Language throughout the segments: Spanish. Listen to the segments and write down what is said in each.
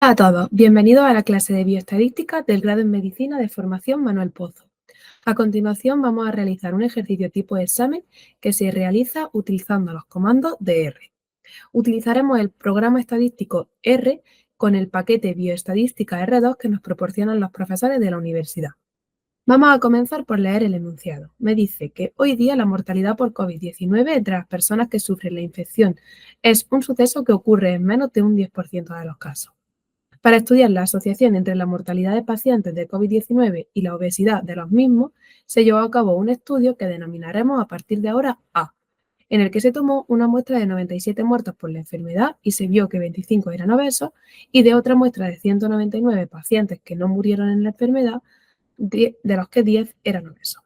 Hola a todos, bienvenidos a la clase de bioestadística del grado en medicina de formación Manuel Pozo. A continuación vamos a realizar un ejercicio tipo de examen que se realiza utilizando los comandos de R. Utilizaremos el programa estadístico R con el paquete bioestadística R2 que nos proporcionan los profesores de la universidad. Vamos a comenzar por leer el enunciado. Me dice que hoy día la mortalidad por COVID-19 entre las personas que sufren la infección es un suceso que ocurre en menos de un 10% de los casos. Para estudiar la asociación entre la mortalidad de pacientes de COVID-19 y la obesidad de los mismos, se llevó a cabo un estudio que denominaremos a partir de ahora A, en el que se tomó una muestra de 97 muertos por la enfermedad y se vio que 25 eran obesos, y de otra muestra de 199 pacientes que no murieron en la enfermedad, de los que 10 eran obesos.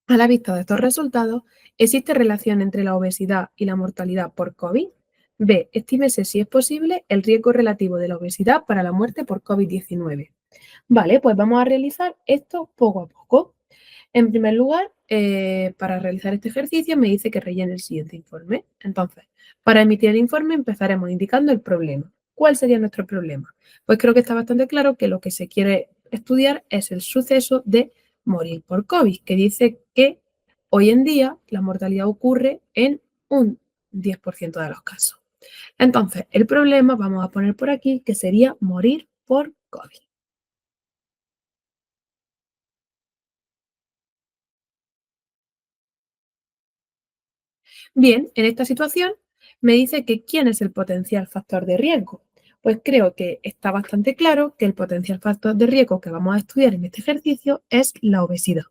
A la vista de estos resultados, ¿existe relación entre la obesidad y la mortalidad por COVID? B. Estímese si es posible el riesgo relativo de la obesidad para la muerte por COVID-19. Vale, pues vamos a realizar esto poco a poco. En primer lugar, para realizar este ejercicio me dice que rellene el siguiente informe. Entonces, para emitir el informe empezaremos indicando el problema. ¿Cuál sería nuestro problema? Pues creo que está bastante claro que lo que se quiere estudiar es el suceso de morir por COVID, que dice que hoy en día la mortalidad ocurre en un 10% de los casos. Entonces, el problema vamos a poner por aquí que sería morir por COVID. Bien, en esta situación me dice que ¿quién es el potencial factor de riesgo? Pues creo que está bastante claro que el potencial factor de riesgo que vamos a estudiar en este ejercicio es la obesidad.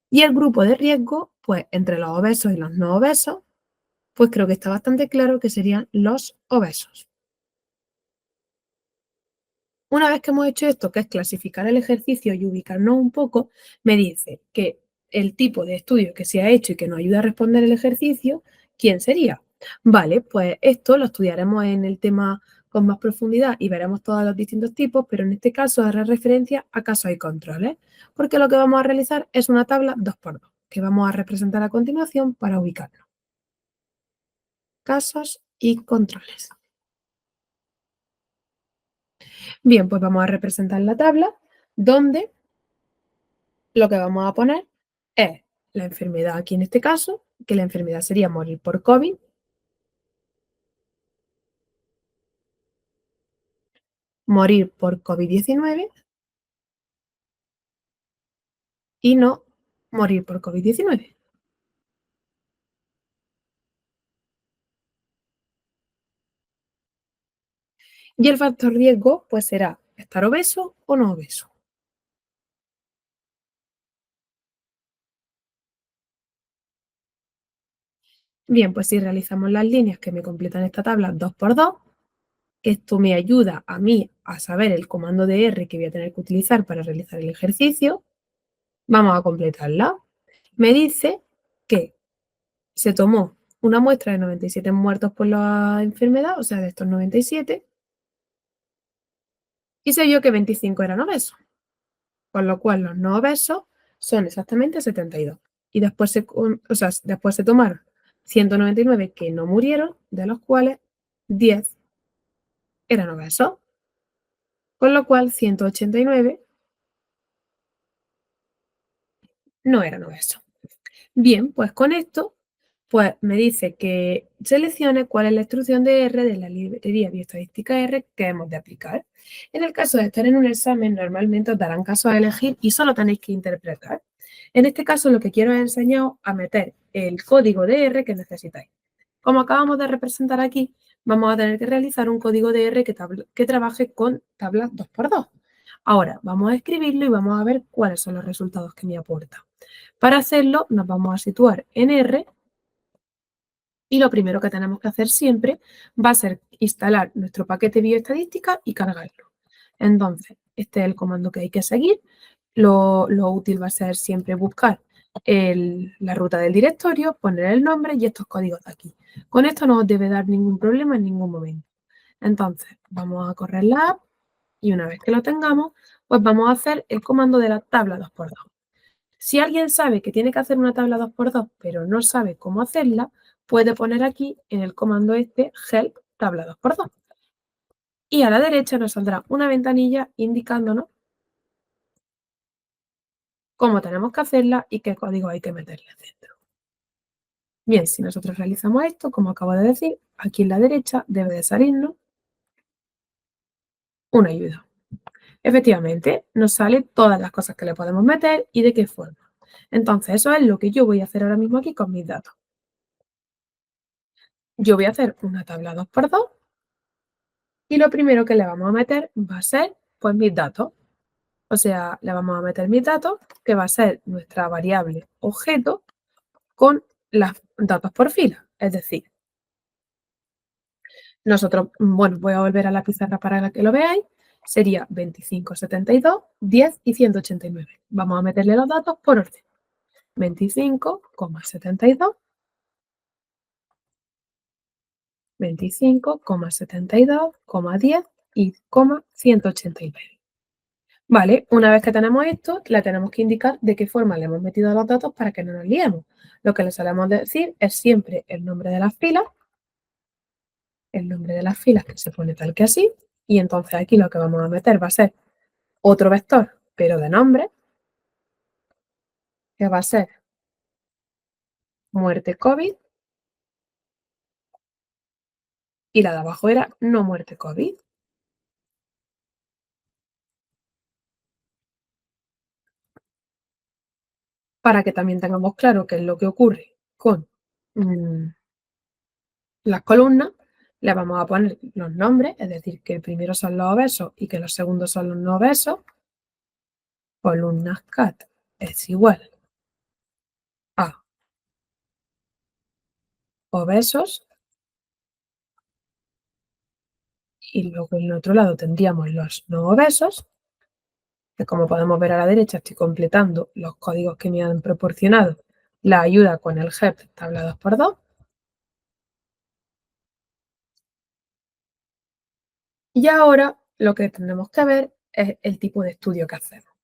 Y el grupo de riesgo, pues entre los obesos y los no obesos, pues creo que está bastante claro que serían los obesos. Una vez que hemos hecho esto, que es clasificar el ejercicio y ubicarnos un poco, me dice que el tipo de estudio que se ha hecho y que nos ayuda a responder el ejercicio, ¿quién sería? Vale, pues esto lo estudiaremos en el tema con más profundidad y veremos todos los distintos tipos, pero en este caso hará referencia a casos y controles, porque lo que vamos a realizar es una tabla 2x2, que vamos a representar a continuación para ubicarnos. Casos y controles. Bien, pues vamos a representar la tabla donde lo que vamos a poner es la enfermedad aquí en este caso, que la enfermedad sería morir por COVID, morir por COVID-19 y no morir por COVID-19. Y el factor riesgo pues será estar obeso o no obeso. Bien, pues si realizamos las líneas que me completan esta tabla 2x2, esto me ayuda a mí a saber el comando de R que voy a tener que utilizar para realizar el ejercicio. Vamos a completarla. Me dice que se tomó una muestra de 97 muertos por la enfermedad, o sea, de estos 97, y se vio que 25 eran obesos, con lo cual los no obesos son exactamente 72. Y después después se tomaron 199 que no murieron, de los cuales 10 eran obesos, con lo cual 189 no eran obesos. Bien, pues con esto, pues me dice que seleccione cuál es la instrucción de R de la librería bioestadística R que hemos de aplicar. En el caso de estar en un examen, normalmente os darán casos a elegir y solo tenéis que interpretar. En este caso, lo que quiero es enseñaros a meter el código de R que necesitáis. Como acabamos de representar aquí, vamos a tener que realizar un código de R que trabaje con tablas 2x2. Ahora, vamos a escribirlo y vamos a ver cuáles son los resultados que me aporta. Para hacerlo, nos vamos a situar en R y lo primero que tenemos que hacer siempre va a ser instalar nuestro paquete bioestadística y cargarlo. Entonces, este es el comando que hay que seguir. Lo útil va a ser siempre buscar la ruta del directorio, poner el nombre y estos códigos de aquí. Con esto no os debe dar ningún problema en ningún momento. Entonces, vamos a correr la app y una vez que lo tengamos, pues vamos a hacer el comando de la tabla 2x2. Si alguien sabe que tiene que hacer una tabla 2x2, pero no sabe cómo hacerla, puede poner aquí en el comando este help tabla 2x2. Y a la derecha nos saldrá una ventanilla indicándonos cómo tenemos que hacerla y qué código hay que meterle dentro. Bien, si nosotros realizamos esto, como acabo de decir, aquí en la derecha debe de salirnos una ayuda. Efectivamente, nos sale todas las cosas que le podemos meter y de qué forma. Entonces, eso es lo que yo voy a hacer ahora mismo aquí con mis datos. Yo voy a hacer una tabla 2x2 y lo primero que le vamos a meter va a ser, pues, mis datos. O sea, le vamos a meter mis datos, que va a ser nuestra variable objeto con los datos por fila. Es decir, nosotros, bueno, voy a volver a la pizarra para que lo veáis. Sería 25, 72, 10 y 189. Vamos a meterle los datos por orden. 25,72, 25,72, 10 y 189. Vale, una vez que tenemos esto, le tenemos que indicar de qué forma le hemos metido los datos para que no nos liemos. Lo que le solemos decir es siempre el nombre de las filas, que se pone tal que así, y entonces aquí lo que vamos a meter va a ser otro vector, pero de nombre, que va a ser muerte COVID, y la de abajo era no muerte COVID, para que también tengamos claro qué es lo que ocurre con las columnas. Le vamos a poner los nombres, es decir, que el primero son los obesos y que los segundos son los no obesos. Columnas cat es igual a obesos, y luego en el otro lado tendríamos los no obesos, que como podemos ver a la derecha estoy completando los códigos que me han proporcionado la ayuda con el GEP tabla 2x2. Y ahora lo que tenemos que ver es el tipo de estudio que hacemos.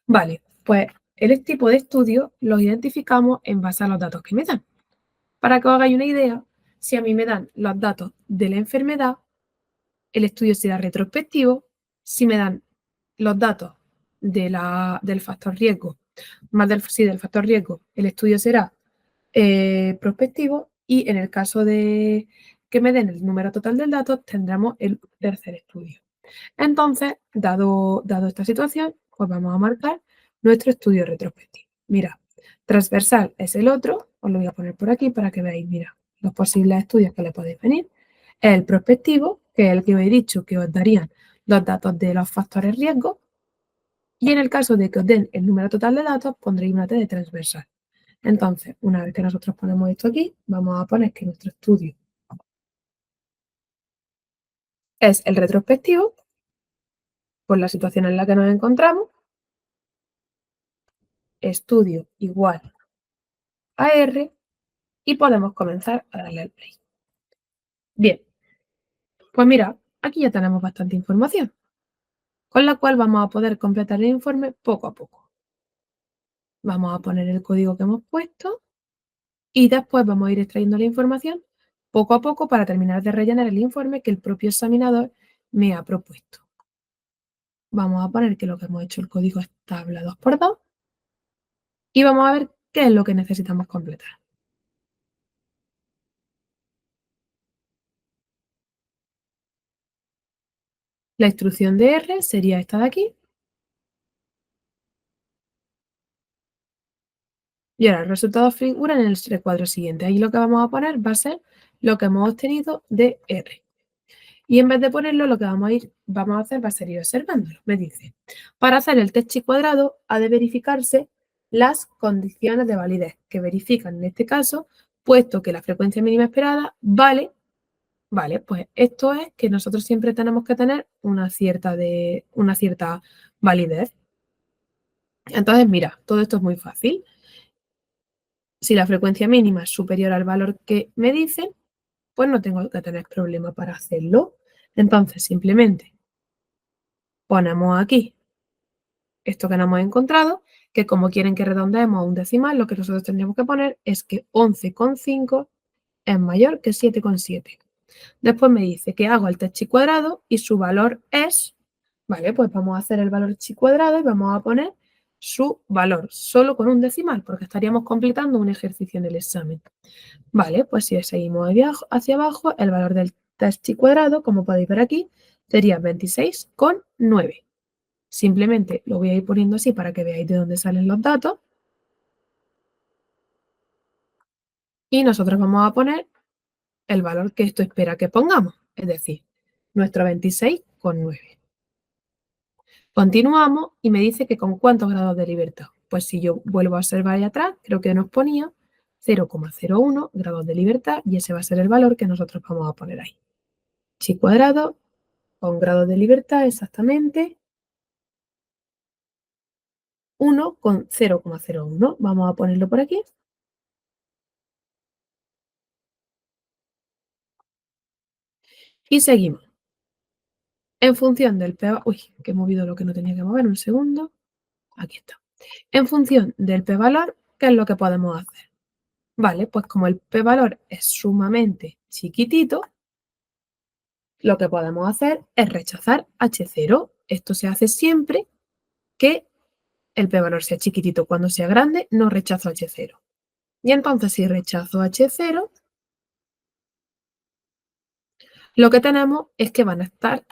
Vale, pues el tipo de estudio lo identificamos en base a los datos que me dan. Para que os hagáis una idea, si a mí me dan los datos de la enfermedad, el estudio será retrospectivo. Si me dan los datos del factor riesgo, del factor riesgo, el estudio será prospectivo, y en el caso de que me den el número total del dato, tendremos el tercer estudio. Entonces, dado esta situación, pues vamos a marcar nuestro estudio retrospectivo. Mira, transversal es el otro, os lo voy a poner por aquí para que veáis, mira, los posibles estudios que le podéis venir. El prospectivo, que es el que os he dicho que os darían los datos de los factores riesgo, y en el caso de que os den el número total de datos, pondréis una T de transversal. Entonces, una vez que nosotros ponemos esto aquí, vamos a poner que nuestro estudio es el retrospectivo, por la situación en la que nos encontramos, estudio igual a R, y podemos comenzar a darle al play. Bien, pues mira, aquí ya tenemos bastante información, con la cual vamos a poder completar el informe poco a poco. Vamos a poner el código que hemos puesto y después vamos a ir extrayendo la información poco a poco para terminar de rellenar el informe que el propio examinador me ha propuesto. Vamos a poner que lo que hemos hecho el código es tabla 2x2 y vamos a ver qué es lo que necesitamos completar. La instrucción de R sería esta de aquí. Y ahora el resultado figura en el recuadro siguiente. Ahí lo que vamos a poner va a ser lo que hemos obtenido de R. Y en vez de ponerlo, lo que vamos a hacer va a ser ir observándolo. Me dice, para hacer el test chi cuadrado ha de verificarse las condiciones de validez, que verifican en este caso, puesto que la frecuencia mínima esperada vale, pues esto es que nosotros siempre tenemos que tener una cierta validez. Entonces, mira, todo esto es muy fácil. Si la frecuencia mínima es superior al valor que me dicen, pues no tengo que tener problema para hacerlo. Entonces, simplemente ponemos aquí esto que no hemos encontrado, que como quieren que redondeemos a un decimal, lo que nosotros tendríamos que poner es que 11,5 es mayor que 7,7. Después me dice que hago el test chi cuadrado y su valor es, vale, pues vamos a hacer el valor chi cuadrado y vamos a poner su valor, solo con un decimal, porque estaríamos completando un ejercicio en el examen. Vale, pues si seguimos hacia abajo, el valor del test chi cuadrado, como podéis ver aquí, sería 26,9. Simplemente lo voy a ir poniendo así para que veáis de dónde salen los datos. Y nosotros vamos a poner el valor que esto espera que pongamos, es decir, nuestro 26,9. Continuamos y me dice que con cuántos grados de libertad. Pues si yo vuelvo a observar ahí atrás, creo que nos ponía 0,01 grados de libertad y ese va a ser el valor que nosotros vamos a poner ahí. Chi cuadrado con grados de libertad exactamente 1,0,01. Vamos a ponerlo por aquí. Y seguimos. En función del p-valor, uy, que he movido lo que no tenía que mover, un segundo. Aquí está. En función del p-valor, ¿qué es lo que podemos hacer? Vale, pues como el p-valor es sumamente chiquitito, lo que podemos hacer es rechazar H0. Esto se hace siempre que el p-valor sea chiquitito. Cuando sea grande, no rechazo H0. Y entonces, si rechazo H0, lo que tenemos es que van a estar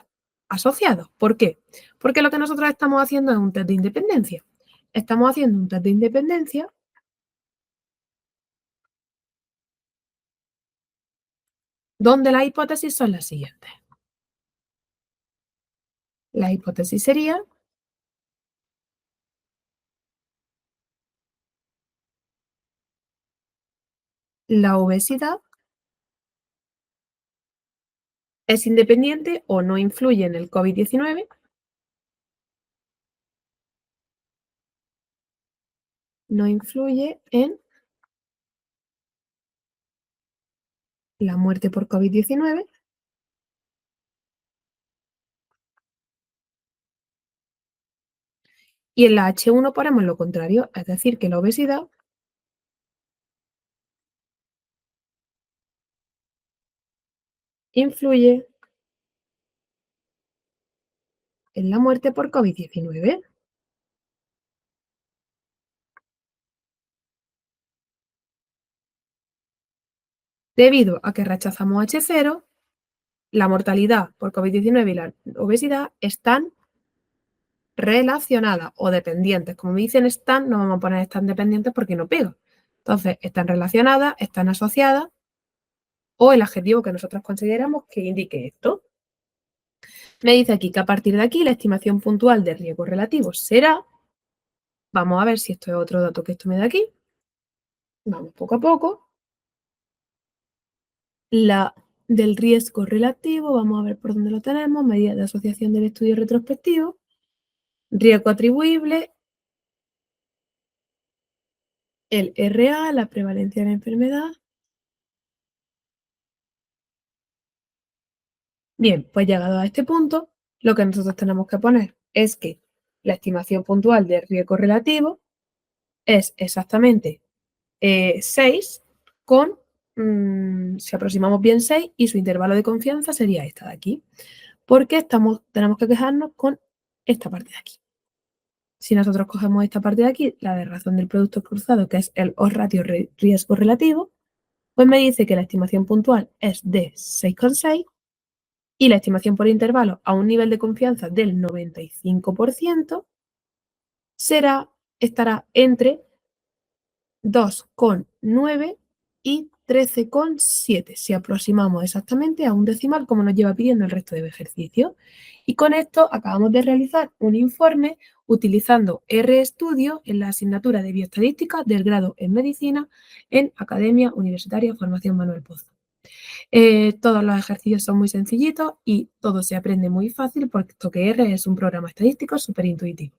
asociados. ¿Por qué? Porque lo que nosotros estamos haciendo es un test de independencia. Estamos haciendo un test de independencia donde las hipótesis son las siguientes. La hipótesis sería la obesidad es independiente o no influye en el COVID-19, no influye en la muerte por COVID-19 y en la H1 ponemos lo contrario, es decir, que la obesidad influye en la muerte por COVID-19. Debido a que rechazamos H0, la mortalidad por COVID-19 y la obesidad están relacionadas o dependientes. Como me dicen están, no vamos a poner están dependientes porque no pega. Entonces, están relacionadas, están asociadas o el adjetivo que nosotros consideramos que indique esto. Me dice aquí que a partir de aquí la estimación puntual de riesgo relativo será, vamos a ver si esto es otro dato que esto me da aquí, vamos poco a poco, la del riesgo relativo, vamos a ver por dónde lo tenemos, medida de asociación del estudio retrospectivo, riesgo atribuible, el RA, la prevalencia de la enfermedad. Bien, pues llegado a este punto, lo que nosotros tenemos que poner es que la estimación puntual del riesgo relativo es exactamente 6 con, si aproximamos bien 6 y su intervalo de confianza sería esta de aquí, porque tenemos que quejarnos con esta parte de aquí. Si nosotros cogemos esta parte de aquí, la de razón del producto cruzado, que es el odds ratio riesgo relativo, pues me dice que la estimación puntual es de 6,6 y la estimación por intervalo a un nivel de confianza del 95% estará entre 2,9 y 13,7, si aproximamos exactamente a un decimal como nos lleva pidiendo el resto de ejercicios. Y con esto acabamos de realizar un informe utilizando RStudio en la asignatura de Bioestadística del grado en Medicina en Academia Universitaria Formación Manuel Pozo. Todos los ejercicios son muy sencillitos y todo se aprende muy fácil, puesto que R es un programa estadístico súper intuitivo.